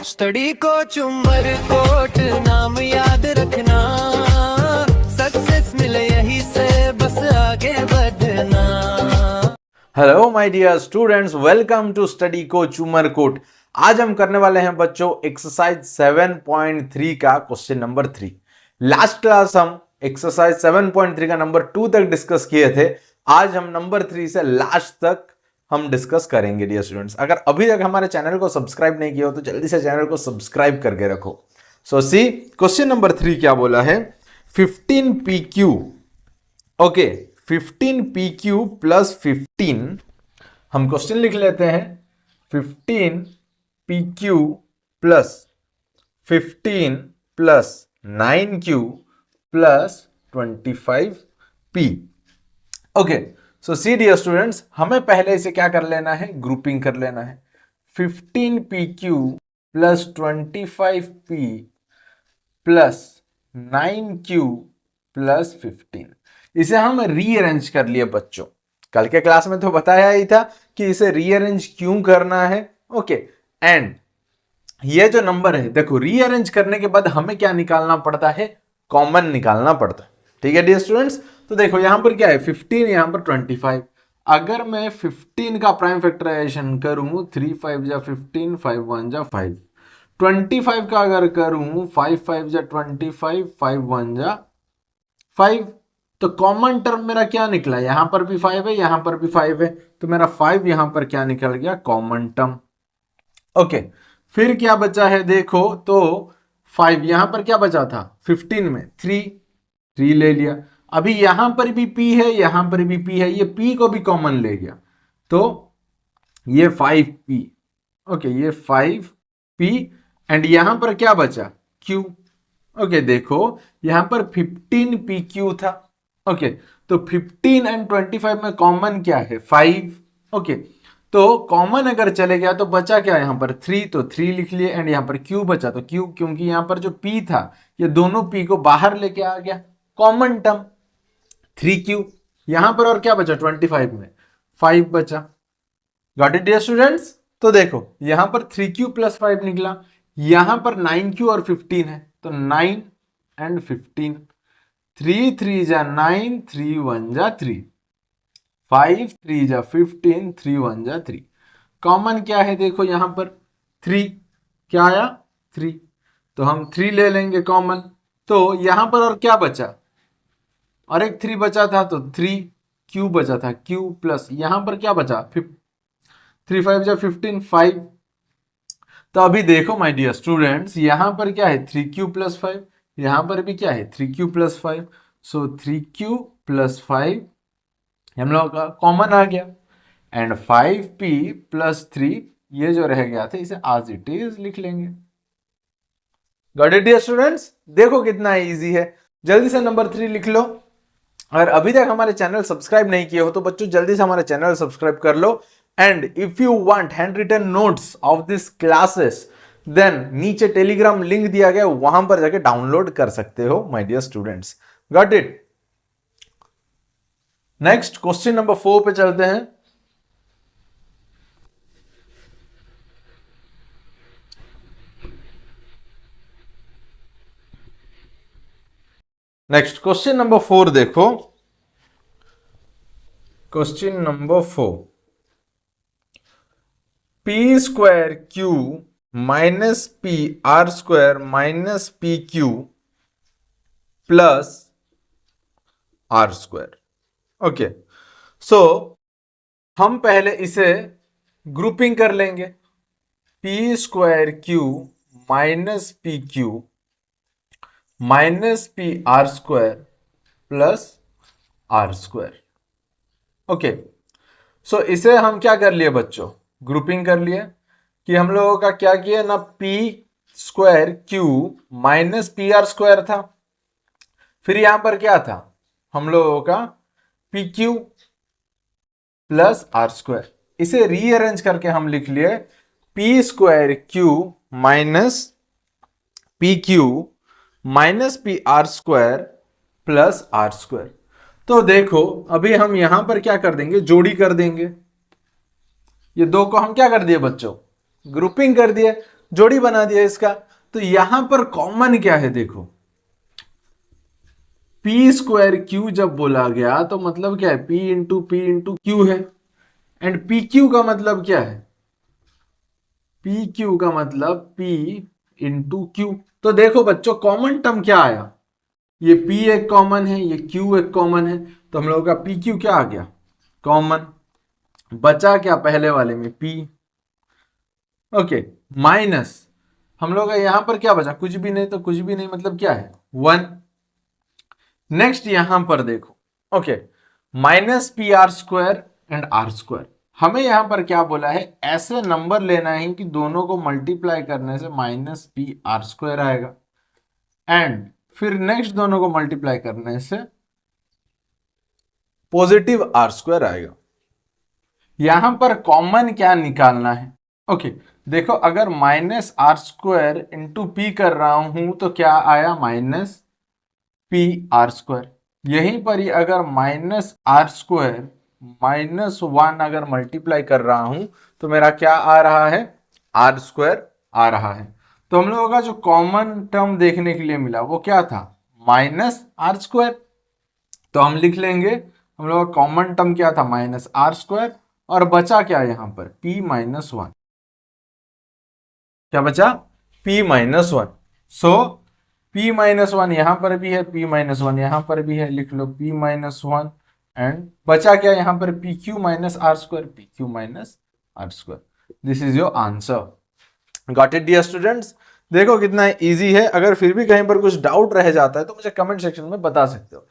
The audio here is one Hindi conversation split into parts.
स्टडी कोच उमरकोट नाम याद रखना, सक्सेस मिले यही से बस आगे बढ़ना। Hello my dear students, welcome to study coach Umarkot. आज हम करने वाले हैं बच्चों एक्सरसाइज 7.3 का क्वेश्चन नंबर 3। लास्ट क्लास हम एक्सरसाइज 7.3 का नंबर 2 तक डिस्कस किए थे। आज हम नंबर 3 से लास्ट तक हम डिस्कस करेंगे डियर स्टूडेंट्स। अगर अभी तक हमारे चैनल को सब्सक्राइब नहीं किया हो तो जल्दी से चैनल को सब्सक्राइब करके रखो। सो सी क्वेश्चन नंबर 3 क्या बोला है, 15PQ। ओके, 15PQ प्लस 15, हम क्वेश्चन लिख लेते हैं 15PQ plus 15 plus 9Q plus 25P। Okay, so see dear students, हमें पहले इसे क्या कर लेना है, ग्रुपिंग कर लेना है। 15PQ plus 25P plus 9Q plus 15, इसे हम रीअरेंज कर लिए बच्चों। कल के क्लास में तो बताया ही था कि इसे रीअरेंज क्यों करना है। ओके, एंड ये जो नंबर है देखो, रीअरेंज करने के बाद हमें क्या निकालना पड़ता है, कॉमन निकालना पड़ता है। ठीक है डियर स्टूडेंट्स, तो देखो यहां पर क्या है 15, यहां पर 25। अगर मैं 15 का प्राइम फैक्टराइजेशन करूं 3 5 जा 15, 5 1 जा 5। 25 का अगर करूं 5 5 जा 25, 5 1 जा 5, तो कॉमन टर्म मेरा क्या निकला, यहां पर भी 5 है, यहां पर भी 5 है, तो मेरा 5 यहां पर क्या निकल गया, कॉमन टर्म। ओके, फिर क्या बचा है देखो, तो 5 यहां पर क्या बचा था 15 में 3 ले लिया। अभी यहां पर भी p है, यहां पर भी p है, ये p को भी कॉमन ले गया, तो ये 5p। ओके, ये 5p एंड यहां पर क्या बचा q। ओके, देखो यहां पर 15PQ था। ओके, तो 15 एंड 25 में कॉमन क्या है 5। ओके, तो कॉमन अगर चले गया तो बचा क्या यहां पर 3, तो 3 लिख लिए एंड यहां पर q बचा, तो q क्योंकि यहां पर जो p था ये दोनों p को बाहर लेके आ गया, कॉमन टर्म 3q। यहां पर और क्या बचा 25 में 5 बचा। गॉट इट डियर स्टूडेंट्स, तो देखो यहां पर 3q प्लस 5 निकला, यहां पर 9q और 15 है, तो 9 एंड 15, 3 3 जा 9, 3 1 जा 3, 5 3 जा 15, 3 1 जा 3। कॉमन क्या है देखो यहां पर 3, क्या आया 3, तो हम 3 ले लेंगे कॉमन। तो यहां पर और क्या बचा, और एक 3 बचा था, तो 3q बचा था, q प्लस यहां पर क्या बचा 3 5 जा 15, 5। तो अभी देखो माय डियर स्टूडेंट्स, यहां पर क्या है 3q प्लस 5, यहां पर भी क्या है 3q प्लस 5, सो 3q प्लस 5 हम लोग का कॉमन आ गया, एंड 5p प्लस 3 ये जो रह गया था इसे आज इट इज लिख लेंगे। गॉट इट डियर स्टूडेंट्स, देखो कितना इजी है, जल्दी से नंबर 3 लिख लो। अगर अभी तक हमारे चैनल सब्सक्राइब नहीं किए हो तो बच्चों जल्दी से हमारे चैनल सब्सक्राइब कर लो। And if you want hand written notes of this classes then नीचे टेलीग्राम लिंक दिया गया, वहां पर जाके डाउनलोड कर सकते हो my dear students. Got it. Next question number 4 पे चलते हैं। नेक्स्ट क्वेश्चन नंबर 4 देखो, question number 4, p square q minus p r square minus P Q plus R square. Okay, so हम पहले इसे ग्रुपिंग कर लेंगे, p square q minus P Q minus P R square plus R square. Okay, so इसे हम क्या कर लिए बच्चों, ग्रुपिंग कर लिए, कि हम लोगों का क्या किया ना, p square q minus P R square था, फिर यहां पर क्या था हम लोगों का P Q plus R square. इसे रीअरेंज करके हम लिख लिए p square q minus P Q minus P R square plus R square. तो देखो अभी हम यहां पर क्या कर देंगे, जोड़ी कर देंगे, ये दो को हम क्या कर दिए बच्चों, ग्रुपिंग कर दिए। जोड़ी बना दिया इसका। तो यहां पर कॉमन क्या है देखो, पी स्क्वायर क्यू जब बोला गया तो मतलब क्या है, पी इंटू क्यू है। एंड पी क्यू का मतलब क्या है, पी क्यू का मतलब पी इंटू क्यू। तो देखो बच्चों कॉमन टर्म क्या आया, ये P एक कॉमन है, ये Q एक कॉमन है, तो हम लोगों का PQ क्या आ गया, कॉमन। बचा क्या पहले वाले में P, ओके, माइनस हम लोग का यहां पर क्या बचा, कुछ भी नहीं, तो कुछ भी नहीं मतलब क्या है 1। नेक्स्ट यहां पर देखो, okay, minus P R square and R square. हमें यहां पर क्या बोला है, ऐसे नंबर लेना है कि दोनों को मल्टीप्लाई करने से माइनस पी आर स्क्वायर आएगा, एंड फिर नेक्स्ट दोनों को मल्टीप्लाई करने से पॉजिटिव आर स्क्वायर आएगा। यहां पर कॉमन क्या निकालना है, ओके, देखो अगर minus R square into P कर रहा हूं तो क्या आया, माइनस पी आर स्क्वायर। यहीं पर ही अगर माइनस आर स्क्वायर माइनस 1 अगर मल्टीप्लाई कर रहा हूं तो मेरा क्या आ रहा है, आर स्क्वायर आ रहा है। तो हम लोगों का जो कॉमन टर्म देखने के लिए मिला वो क्या था, माइनस आर स्क्वायर। तो हम लिख लेंगे हम लोग का कॉमन टर्म क्या था, माइनस आर स्क्वायर, और बचा क्या यहां पर, p माइनस 1। क्या बचा, p माइनस 1। सो p माइनस 1 यहां पर भी है, p माइनस 1 यहां पर भी है, लिख लो p माइनस 1। एंड बचा क्या यहां पर, P Q minus R square, P Q minus R square. This is your answer. Got it dear students. देखो कितना इजी है। अगर फिर भी कहीं पर कुछ डाउट रह जाता है तो मुझे कमेंट सेक्शन में बता सकते हो।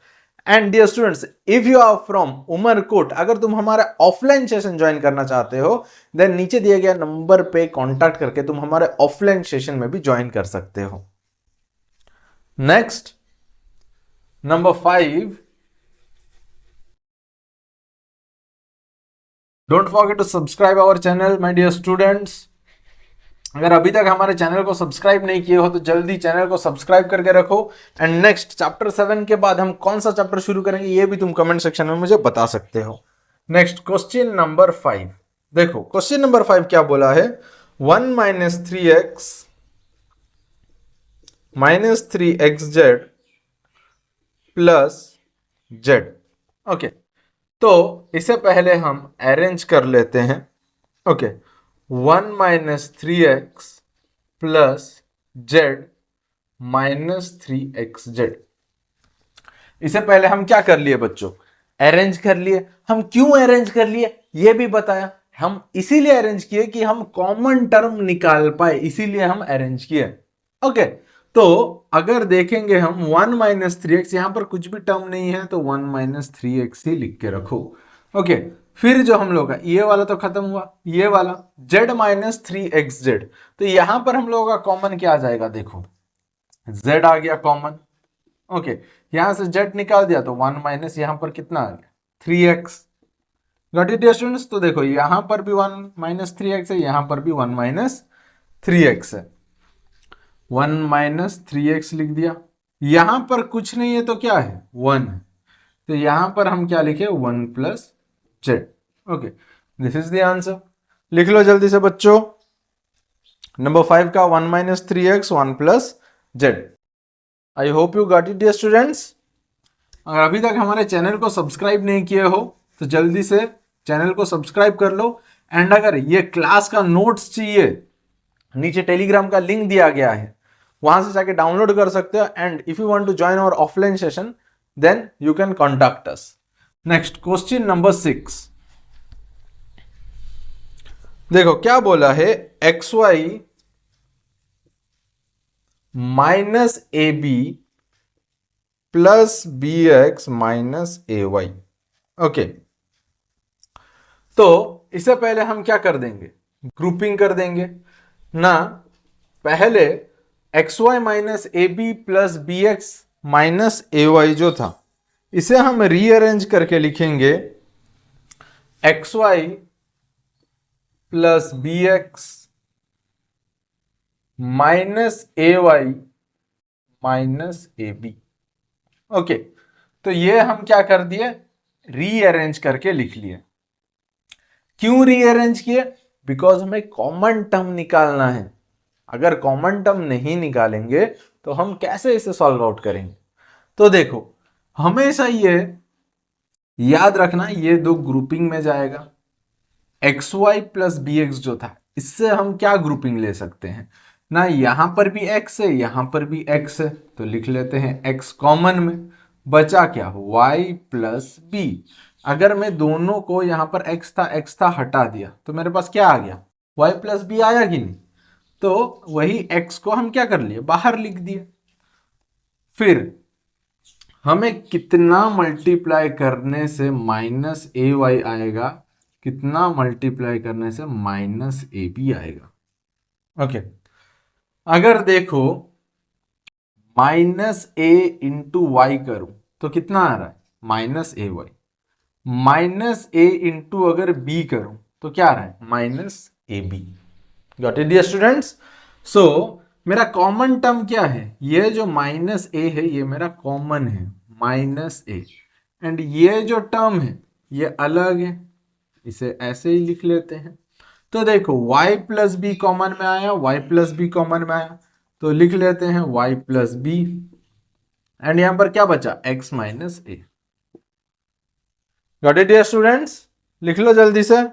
And dear students, if you are from Umarkot, अगर तुम हमारा ऑफलाइन सेशन ज्वाइन करना चाहते हो देन नीचे दिए गए नंबर पे कांटेक्ट करके तुम हमारे ऑफलाइन सेशन में भी ज्वाइन कर सकते हो। Next number 5, don't forget to subscribe our channel my dear students. अगर अभी तक हमारे चैनल को सब्सक्राइब नहीं किए हो तो जल्दी चैनल को सब्सक्राइब करके रखो। एंड नेक्स्ट चैप्टर 7 के बाद हम कौन सा चैप्टर शुरू करेंगे ये भी तुम कमेंट सेक्शन में मुझे बता सकते हो। नेक्स्ट क्वेश्चन नंबर 5, देखो क्वेश्चन नंबर 5 क्या बोला है, 1 minus 3x minus 3xz plus Z. Okay, तो इसे पहले हम अरेंज कर लेते हैं। Okay, 1 minus 3x plus Z minus 3xz। इसे पहले हम क्या कर लिए बच्चों, अरेंज कर लिए। हम क्यों अरेंज कर लिए ये भी बताया, हम इसीलिए अरेंज किए कि हम कॉमन टर्म निकाल पाए, इसीलिए हम अरेंज किए। ओके, तो अगर देखेंगे हम 1 माइनस 3x, यहां पर कुछ भी टर्म नहीं है तो 1 माइनस 3x ही लिख के रखो। ओके, फिर जो हम लोग का ये वाला तो खत्म हुआ, ये वाला z माइनस 3xz, तो यहां पर हम लोगों का कॉमन क्या आ जाएगा, देखो z आ गया कॉमन। ओके, यहां से z निकाल दिया तो 1 माइनस यहां पर कितना आ गया 3x। Got it dear students. तो देखो यहां पर भी 1 माइनस 3x है, यहां पर भी 1 माइनस 3x है, 1 माइनस 3x लिख दिया। यहां पर कुछ नहीं है तो क्या है 1 है, तो यहां पर हम क्या लिखे 1 plus Z. Okay, this is the answer. लिख लो जल्दी से बच्चों, नंबर 5 का 1 minus 3x 1 plus Z. I hope you got it dear students. अगर अभी तक हमारे चैनल को सब्सक्राइब नहीं किए हो तो जल्दी से चैनल को सब्सक्राइब कर लो। एंड अगर ये क्लास का नोट्स चाहिए, नीचे टेलीग्राम का लिंक दिया गया है, वहां से जाके डाउनलोड कर सकते हो। And if you want to join our offline session then you can contact us. Next question number 6, देखो क्या बोला है, xy minus A B plus B X minus A Y. Okay, तो इससे पहले हम क्या कर देंगे, ग्रुपिंग कर देंगे ना। पहले X Y minus A B plus B X minus A Y जो था, इसे हम रीअरेंज करके लिखेंगे X Y plus B X minus A Y minus A B. Okay, तो ये हम क्या कर दिए, रीअरेंज करके लिख लिए। क्यों रीअरेंज किए, बिकॉज हमें कॉमन टर्म निकालना है। अगर कॉमन टर्म नहीं निकालेंगे तो हम कैसे इसे सॉल्व आउट करेंगे? तो देखो, हमेशा ये याद रखना, ये दो ग्रुपिंग में जाएगा। X Y plus B X जो था, इससे हम क्या ग्रुपिंग ले सकते हैं ना, यहां पर भी एक्स है, यहां पर भी एक्स है, तो लिख लेते हैं एक्स कॉमन में, बचा क्या, वाई प्लस बी। अगर मैं दोनों को, यहां पर एक्स था हटा दिया, तो मेरे पास क्या आ गया, वाई प्लस बी आया कि नहीं? तो वही एक्स को हम क्या कर लिए, बाहर लिख दिए। फिर हमें कितना मल्टीप्लाई करने से माइनस ए वाई आएगा, कितना मल्टीप्लाई करने से माइनस ए बी आएगा। ओके, अगर देखो माइनस ए इंटू वाई करूं तो कितना आ रहा है, minus A Y. Minus A into अगर बी करूं तो क्या आ रहा है, minus A B. Got it dear students? So मेरा कॉमन टर्म क्या है, ये जो माइनस ए है ये मेरा कॉमन है, माइनस ए, एंड ये जो टर्म है ये अलग है, इसे ऐसे ही लिख लेते हैं। तो देखो y प्लस बी कॉमन में आया, y प्लस बी कॉमन में आया, तो लिख लेते हैं y प्लस बी, एंड यहां पर क्या बचा, x minus A. Got it dear students? लिख लो जल्दी से।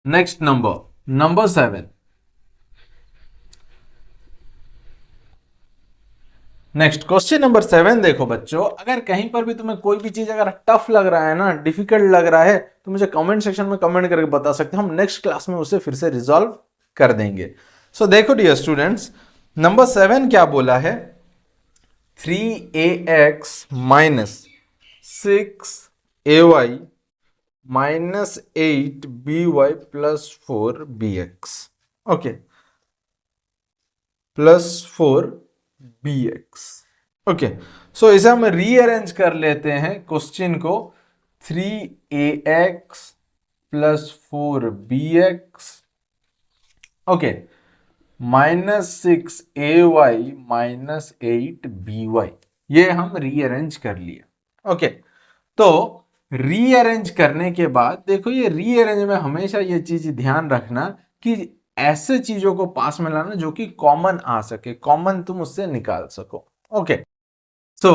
Next number 7। Next question number 7 देखो बच्चों, अगर कहीं पर भी तुम्हें कोई भी चीज अगर टफ लग रहा है ना, डिफिकल्ट लग रहा है, तो मुझे कमेंट सेक्शन में कमेंट करके बता सकते हैं, हम नेक्स्ट क्लास में उसे फिर से रिजॉल्व कर देंगे। सो देखो डियर स्टूडेंट्स, नंबर 7 क्या बोला है, 3ax minus 6ay minus 8by plus 4bx। Okay, plus 4bx। Okay, so इसे हम रीअरेंज कर लेते हैं क्वेश्चन को, 3ax plus 4bx, okay, minus 6ay minus 8by, ये हम रीअरेंज कर लिए। ओके, तो रीअरेंज करने के बाद देखो, ये रीअरेंज में हमेशा ये चीज ध्यान रखना कि ऐसे चीजों को पास में लाना जो कि कॉमन आ सके, कॉमन तुम उससे निकाल सको। ओके, सो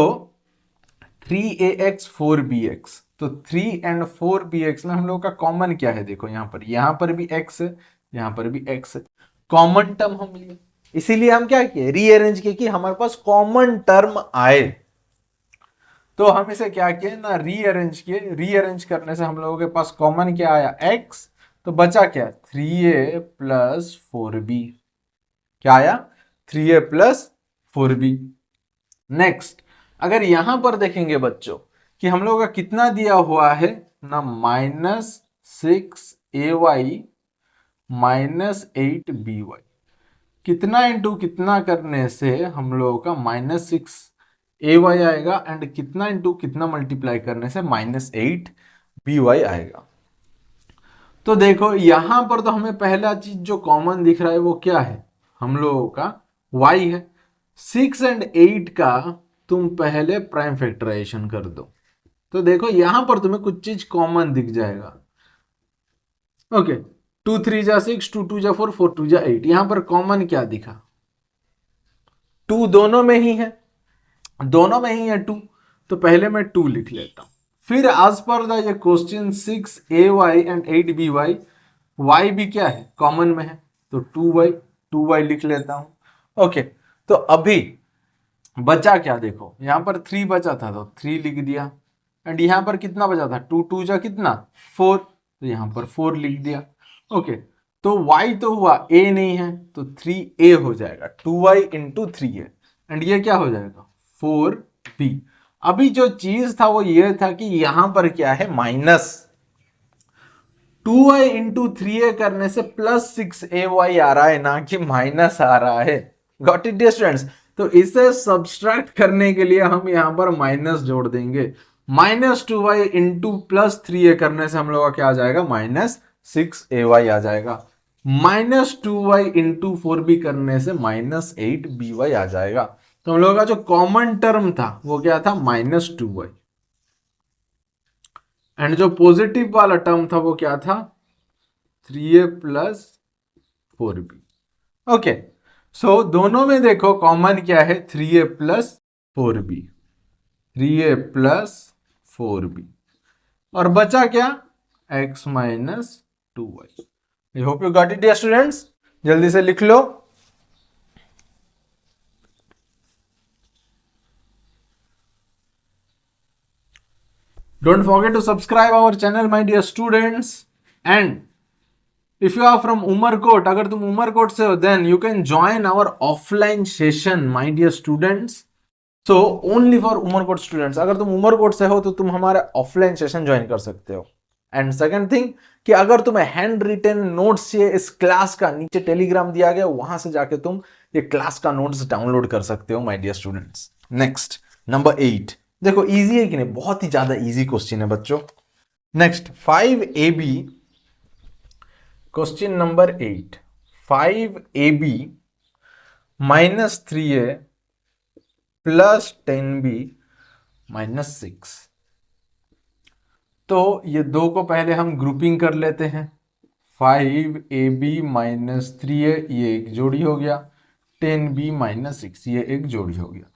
3ax 4bx, तो 3 एंड 4bx में हम लोग का कॉमन क्या है, देखो यहां पर भी x है, यहां पर भी x है, कॉमन टर्म हम लिए, इसीलिए हम क्या किए, रीअरेंज किए कि हमारे पास कॉमन टर्म आए। तो हम इसे क्या किए ना, रीअरेंज किए। रीअरेंज करने से हम लोगों के पास कॉमन क्या आया, x, तो बचा क्या, 3a प्लस 4b, क्या आया, 3a प्लस 4b। नेक्स्ट, अगर यहां पर देखेंगे बच्चों कि हम लोगों का कितना दिया हुआ है ना, माइनस 6ay माइनस 8by, कितना इंटू कितना करने से हम लोगों का माइनस 6ay आएगा, एंड कितना इंटू कितना मल्टीप्लाई करने से माइनस 8by आएगा। तो देखो यहां पर तो हमें पहला चीज जो कॉमन दिख रहा है वो क्या है, हम लोगों का y है। 6 एंड 8 का तुम पहले प्राइम फैक्टराइजेशन कर दो, तो देखो यहां पर तुम्हें कुछ चीज कॉमन दिख जाएगा। ओके, 2 3 जा 6, 2 2 जा 4, 4 2 जा 8, यहां पर कॉमन क्या दिखा, 2 दोनों में ही है, दोनों में ही है 2, तो पहले मैं 2 लिख लेता हूं। फिर आज पर द ये question 6ay and 8by, y भी क्या है, कॉमन में है, तो 2y लिख लेता हूं। ओके, तो अभी बचा क्या, देखो यहां पर 3 बचा था तो 3 लिख दिया, एंड यहां पर कितना बचा था, 2 2 जा कितना 4, तो यहां पर 4 लिख दिया। ओके, तो y तो हुआ, a नहीं है तो 3a हो जाएगा, 2y इंटू 3a, एंड ये क्या हो जाएगा 4b। अभी जो चीज था वो ये था कि यहां पर क्या है, माइनस 2y इंटू 3a करने से प्लस 6ay आ रहा है, ना कि माइनस आ रहा है। Got it dear students? तो इसे सब्सट्रैक्ट करने के लिए हम यहां पर माइनस जोड़ देंगे, -2y इंटू +3a करने से हम लोग का क्या आ जाएगा, -6ay आ जाएगा। -2y इंटू 4b करने से -8by आ जाएगा। तो हम लोग का जो कॉमन टर्म था वो क्या था, -2y, एंड जो पॉजिटिव वाला टर्म था वो क्या था, 3a + 4b। ओके, सो दोनों में देखो कॉमन क्या है, 3a + 4b, 3a + 4b, और बचा क्या, x - 2y। I hope you got it dear students. जल्दी से लिख लो। Don't forget to subscribe our channel, my dear students. And if you are from Umarkot, अगर तुम उमरकोट से हो, then you can join our offline session, my dear students. So only for Umarkot students. अगर तुम उमरकोट से हो तो तुम हमारे ऑफलाइन सेशन ज्वाइन कर सकते हो। एंड सेकंड थिंग कि अगर तुम्हें हैंड रिटन नोट्स चाहिए इस क्लास का, नीचे टेलीग्राम दिया गया, वहां से जाके तुम ये क्लास का नोट्स डाउनलोड कर सकते हो, my dear students. Next number 8, देखो इजी है कि नहीं, बहुत ही ज्यादा इजी क्वेश्चन है बच्चों। Next 5ab, question number 8, 5ab -3a + 10b - 6। तो ये दो को पहले हम ग्रुपिंग कर लेते हैं। 5ab - 3a ये एक जोड़ी हो गया, 10b - 6 ये एक जोड़ी हो गया।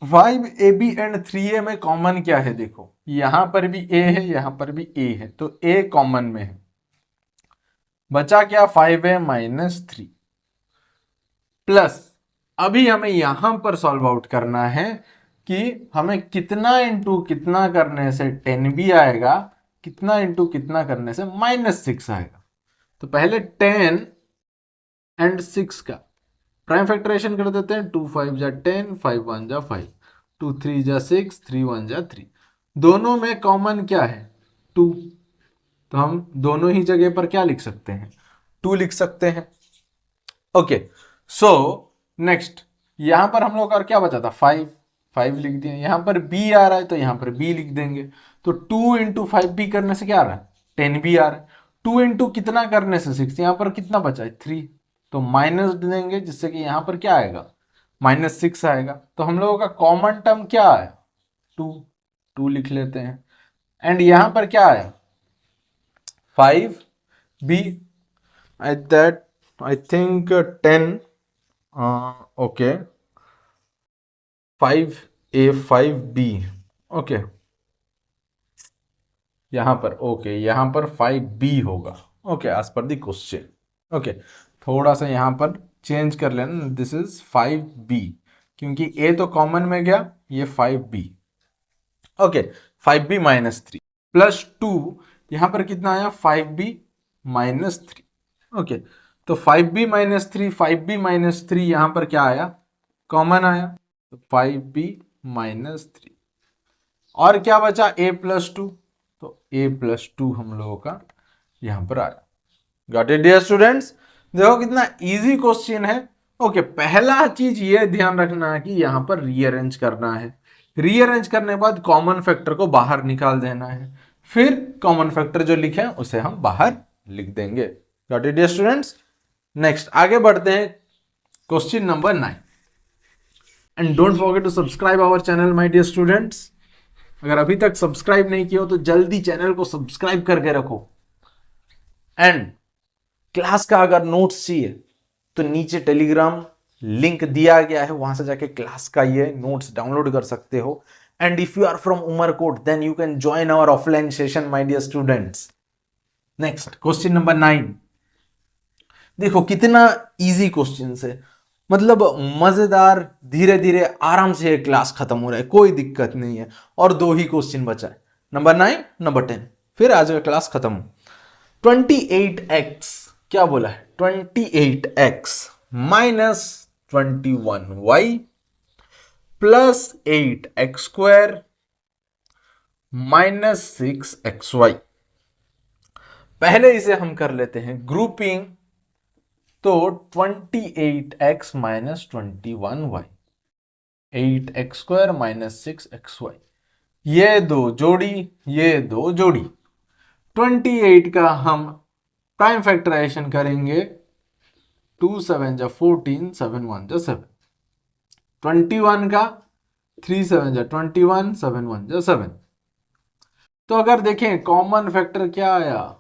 5ab एंड 3a में कॉमन क्या है, देखो यहां पर भी a है, यहां पर भी a है, तो a कॉमन में है। बचा क्या, 5a - 3 प्लस, अभी हमें यहां पर सॉल्व आउट करना है कि हमें कितना इंटू कितना करने से 10b आएगा, कितना इंटू कितना करने से -6 आएगा। तो पहले 10 एंड 6 का प्राइम फैक्टराइजेशन कर देते हैं। 2 5 जा 10, 5 1 जा 5, 2 3 जा 6, 3 1 जा 3। दोनों में कॉमन क्या है, 2, तो हम दोनों ही जगह पर क्या लिख सकते हैं, 2 लिख सकते हैं। ओके, सो नेक्स्ट यहां पर हम लोग का और क्या बचा था, 5 लिख दिए। यहां पर b आ रहा है तो यहां पर b लिख देंगे। तो 2 इंटू 5b करने से क्या आ रहा है, 10b आ रहा है। 2 इंटू कितना करने से 6, यहां पर कितना बचा है, 3, तो माइनस देंगे जिससे कि यहां पर क्या आएगा, -6 आएगा। तो हम लोगों का कॉमन टर्म क्या आया, 2 लिख लेते हैं। एंड यहां पर क्या आया, 5b, at that I think 10, okay, 5a 5b, okay, यहां पर ओके, यहां पर 5b होगा, okay, as per the question. Okay, थोड़ा सा यहां पर चेंज कर लेना, दिस इज 5b, क्योंकि a तो कॉमन में गया, ये 5b। ओके, 5b - 3 प्लस 2, यहां पर कितना आया, 5b - 3। ओके, तो 5b - 3, 5b - 3 यहां पर क्या आया, कॉमन आया, तो 5b - 3। और क्या बचा, a + 2, तो a + 2 हम लोगों का यहां पर आया। गॉट इट डियर स्टूडेंट्स, देखो कितना इजी क्वेश्चन है। ओके, पहला चीज ये ध्यान रखना है कि यहां पर रीअरेंज करना है। रीअरेंज करने के बाद कॉमन फैक्टर को बाहर निकाल देना है, फिर कॉमन फैक्टर जो लिखे हैं उसे हम बाहर लिख देंगे। Got it dear students. Next आगे बढ़ते हैं, question number 9। And don't forget to subscribe our channel my dear students. अगर अभी तक सब्सक्राइब नहीं किया हो तो जल्दी चैनल को सब्सक्राइब करके रखो। एंड क्लास का अगर नोट्स चाहिए तो नीचे टेलीग्राम लिंक दिया गया है, वहां से जाके क्लास का ये नोट्स डाउनलोड कर सकते हो। And if you are from Umarkot then you can join our offline session my dear students. Next question number 9, देखो कितना इजी क्वेश्चन है, मतलब मजेदार, धीरे धीरे आराम से ये क्लास खत्म हो रहा है, कोई दिक्कत नहीं है। और 2 ही क्वेश्चन बचा है, नंबर 9 नंबर 10, फिर आज का क्लास खत्म। 28x क्या बोला है, 28x - 21y + 8x² - 6xy। पहले इसे हम कर लेते हैं ग्रुपिंग। तो 28x - 21y, 8x² - 6xy, ये दो जोड़ी, ये दो जोड़ी। 28 का हम प्राइम फैक्टराइजेशन करेंगे, 2 7 जा 14, 7 1 जा 7। 21 का 3 7 जा 21, 7 1 जा 7। तो अगर देखें कॉमन फैक्टर क्या आया,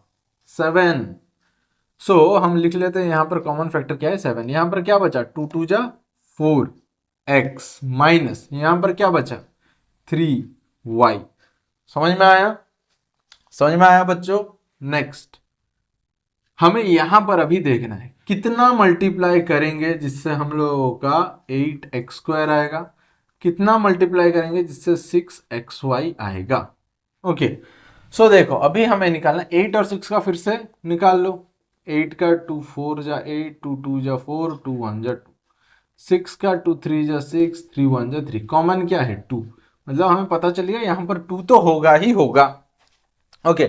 7। सो हम लिख लेते हैं यहां पर कॉमन फैक्टर क्या है, 7। यहां पर क्या बचा, 2 2 जा 4 एक्स माइनस यहां पर क्या बचा 3 वाई। समझ में आया, समझ में आया बच्चों। नेक्स्ट हमें यहां पर अभी देखना है कितना मल्टीप्लाई करेंगे जिससे हम लोगों का 8x² आएगा, कितना मल्टीप्लाई करेंगे जिससे 6xy आएगा। ओके सो देखो अभी हमें निकालना 8 और 6 का फिर से निकाल लो। 8 का 2 4 जा 8, 2 2 जा 4, 2 1 जा 2। 6 का 2 3 जा 6, 3 1 जा 3। कॉमन क्या है 2, मतलब हमें पता चलिए यहां पर 2 तो होगा ही होगा। ओके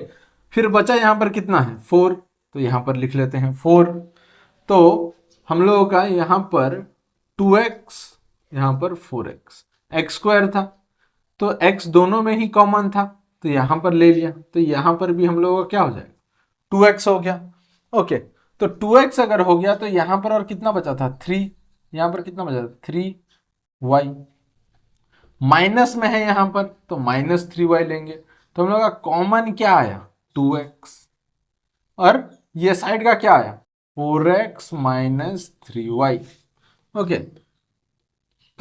फिर बचा यहां पर कितना है 4, तो यहां पर लिख लेते हैं 4। तो हम लोगों का यहां पर 2x, यहां पर 4x, x² था तो x दोनों में ही कॉमन था तो यहां पर ले लिया, तो यहां पर भी हम लोगों का क्या हो जाएगा 2x हो गया। ओके तो 2x अगर हो गया तो यहां पर और कितना बचा था 3, यहां पर कितना बचा था 3y, माइनस में है यहां पर तो -3y लेंगे। तो हम लोग का कॉमन क्या आया 2x, और ये साइड का क्या आया 4x - 3y। ओके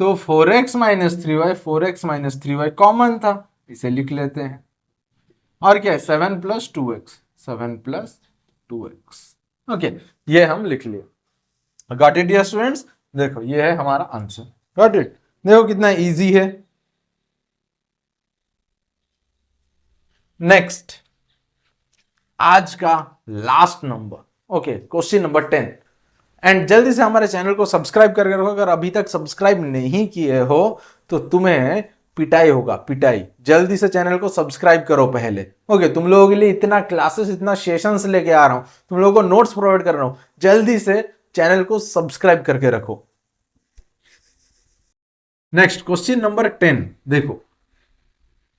तो 4x - 3y, 4x - 3y common था, इसे लिख लेते हैं। और क्या है 7 + 2x, 7 + 2x। ओके ये हम लिख लिए। गॉट इट डियर स्टूडेंट्स, देखो ये है हमारा आंसर। गॉट इट, देखो कितना इजी है। नेक्स्ट आज का last number, okay question number 10। And जल्दी से हमारे चैनल को सब्सक्राइब करके रखो, अगर अभी तक सब्सक्राइब नहीं किए हो तो तुम्हें पिटाई होगा, पिटाई। जल्दी से चैनल को सब्सक्राइब करो पहले। ओके तुम लोगों के लिए इतना क्लासेस, इतना सेशंस लेके आ रहा हूं, तुम लोगों को नोट्स प्रोवाइड कर रहा हूं, जल्दी से चैनल को सब्सक्राइब करके रखो। नेक्स्ट क्वेश्चन नंबर 10 देखो,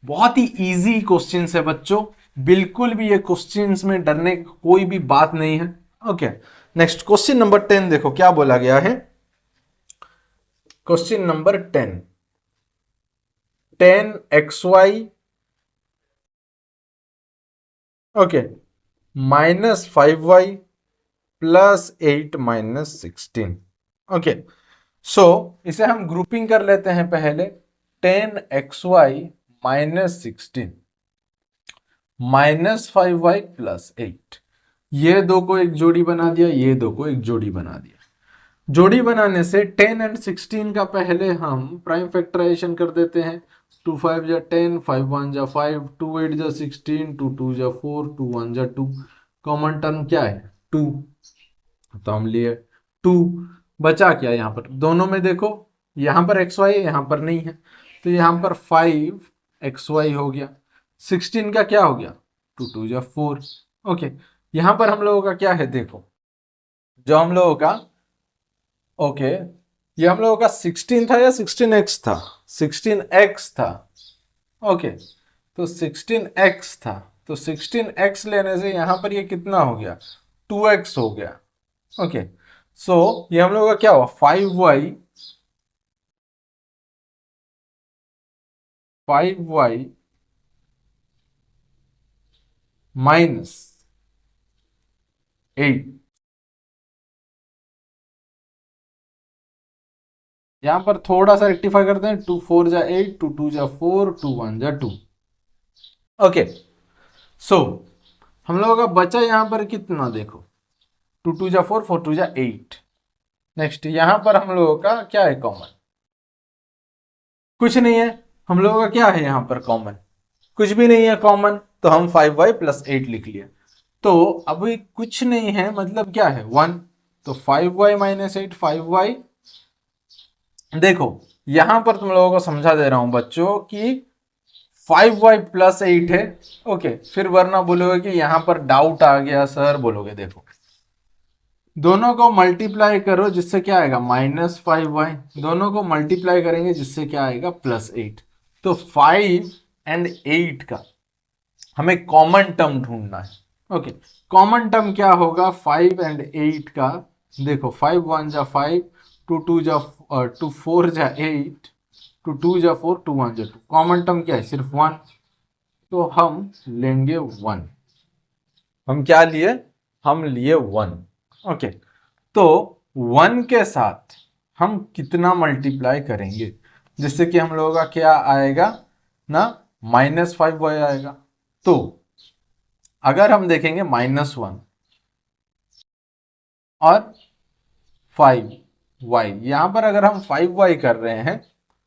बहुत ही इजी क्वेश्चन है बच्चों, बिल्कुल भी ये क्वेश्चंस में डरने की कोई भी बात नहीं है। ओके नेक्स्ट क्वेश्चन नंबर 10 देखो क्या बोला गया है। Question number 10, 10xy okay -5y + 8 - 16। Okay so इसे हम ग्रुपिंग कर लेते हैं पहले, 10xy - 16 -5y + 8। ये दो को एक जोड़ी बना दिया, ये दो को एक जोड़ी बना दिया। जोड़ी बनाने से 10 और 16 का पहले हम प्राइम फैक्टराइजेशन कर देते हैं। 2 5 जा 10, 5 1 जा 5, 2 8 जा 16, 2 2 जा 4, 2 1 जा 2। कॉमन टर्म क्या है 2, तो हम लिए 2। बचा क्या यहाँ पर, दोनों में देखो यहाँ पर xy है, यहाँ पर नहीं है, तो यहाँ पर 5xy हो गया। 16 का क्या हो गया 2 2 जा 4। ओके यहाँ पर हम लोगों का क्या है देखो, जो हम लोगों का ओके ये हम लोगों का 16 था या 16x था, 16x था। ओके तो 16x था, तो 16x लेने से यहां पर ये कितना हो गया 2x हो गया। ओके सो ये हम लोगों का क्या हुआ 5y -8। यहां पर थोड़ा सा रेक्टिफाई करते हैं, 2 4 जा 8, 2 2 जा 4, 2 1 जा 2। ओके सो हम लोगों का बचा यहां पर कितना देखो 2 2 जा 4, 4 2 जा 8। नेक्स्ट यहां पर हम लोगों का क्या है कॉमन, कुछ नहीं है। हम लोगों का क्या है यहां पर कॉमन, कुछ भी नहीं है कॉमन, तो हम 5y + 8 लिख लिए। तो अभी कुछ नहीं है मतलब क्या है 1, तो 5y - 8 5y। देखो यहां पर तुम लोगों को समझा दे रहा हूं बच्चों कि 5y + 8 है। ओके फिर वरना बोलोगे कि यहां पर डाउट आ गया सर, बोलोगे देखो दोनों को मल्टीप्लाई करो जिससे क्या आएगा -5y, दोनों को मल्टीप्लाई करेंगे जिससे क्या आएगा +8। तो 5 एंड 8 का हमें कॉमन टर्म ढूंढना है। ओके, कॉमन टर्म क्या होगा 5 एंड 8 का? देखो 5 1 जा 5, 2 2 जा 2 4 जा 8, 2 2 जा 4, 2 1 जा 2। कॉमन टर्म क्या है? सिर्फ 1, तो हम लेंगे 1। हम क्या लिए? हम लिए 1। ओके, तो 1 के साथ हम कितना मल्टीप्लाई करेंगे, जिससे कि हम लोगों का क्या आएगा ना, -5y आएगा। तो अगर हम देखेंगे -1 और 5y, यहां पर अगर हम 5y कर रहे हैं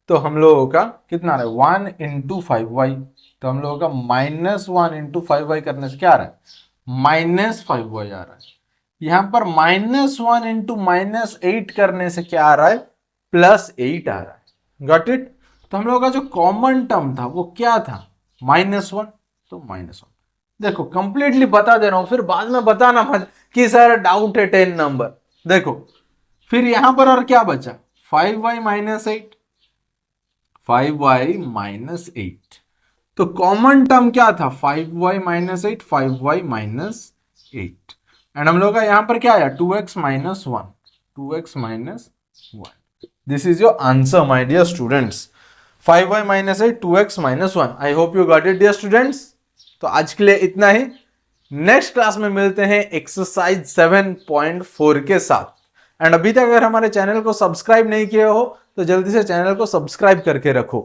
तो हम लोगों का कितना आ रहा है? 1 इंटू 5y। तो हम लोगों का -1 इंटू 5y करने से क्या आ रहा है? -5y आ रहा है। यहां पर -1 इंटू -8 करने से क्या आ रहा है? +8 आ रहा है। Got it? तो हम लोगों का जो कॉमन टर्म था वो क्या था? -1, तो -1। देखो कंप्लीटली बता दे रहा हूं, फिर बाद में बताना मत कि सर डाउट है 10 नंबर। देखो फिर यहां पर और क्या बचा? 5y - 8, 5y - 8। तो कॉमन टर्म क्या था? 5y - 8, 5y - 8। एंड हम लोग का यहां पर क्या आया? 2x - 1, 2x - 1। This is your answer my dear students. 5y - 8, 2x - 1। I hope you got it dear students. तो आज के लिए इतना ही। नेक्स्ट क्लास में मिलते हैं एक्सरसाइज 7.4 के साथ। एंड अभी तक अगर हमारे चैनल को सब्सक्राइब नहीं किए हो तो जल्दी से चैनल को सब्सक्राइब करके रखो।